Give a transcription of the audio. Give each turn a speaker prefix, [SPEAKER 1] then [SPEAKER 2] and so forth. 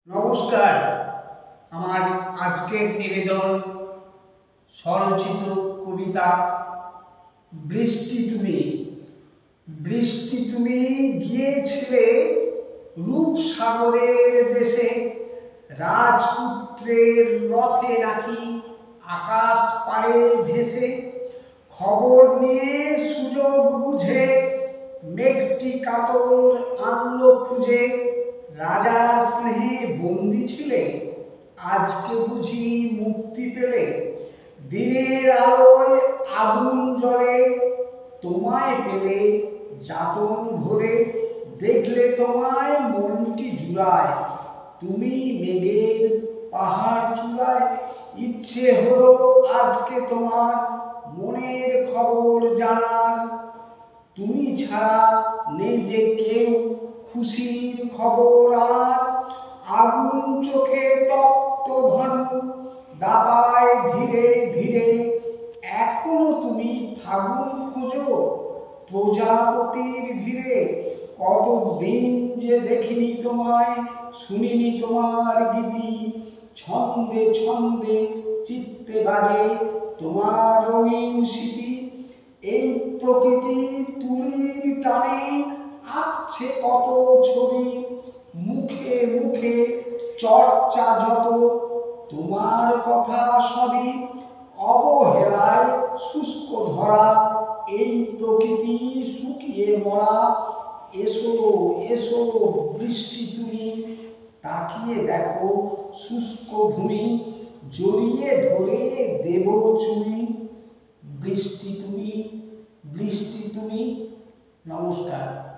[SPEAKER 1] নমস্কার। আমার আজকের নিবেদন স্বরচিত কবিতা বৃষ্টি তুমি। বৃষ্টি তুমি গিয়েছিলে রূপসাগরের দেশে, রাজপুত্রের রথে নাকি আকাশ পাড়ে ভেসে। খবর নিয়ে সুযোগ বুঝে মেঘটি কাতর আনলো খুঁজে। রাজার স্নেহে বন্দি ছিলে, আজকে বুঝি মুক্তি পেলে। দিনের আলোয় আগুন জ্বলে, তোমায় পেলে যাতন ভরে। দেখলে তোমায় মনটি জুড়ায়, তুমি মেঘের পাহাড় চূড়ায়। ইচ্ছে হলো আজকে তোমার মনের খবর জানার। তুমি ছাড়া নেই যে কেউ খুশির খবর আনার। আগুন চোখে তপ্ত ভানু দাবায় ধীরে ধীরে। এখনো তুমি ফাগুন খোঁজো প্রজাপতির ভিড়ে। কতদিন যে দেখিনি তোমায়, শুনিনি তোমার গীতি। ছন্দে ছন্দে চিত্তে বাজে তোমার রঙিন স্মৃতি। এই প্রকৃতি তুলির টানে আঁকছে কত ছবি। মুখে মুখে চর্চা যত তোমার কথা সবই। অবহেলায় শুষ্ক ধরা এই প্রকৃতি শুকিয়ে মরা। এসো এসো বৃষ্টি তুমি, তাকিয়ে দেখো শুষ্ক ভূমি। জড়িয়ে ধরে দেব চুমি। বৃষ্টি তুমি, বৃষ্টি তুমি। নমস্কার।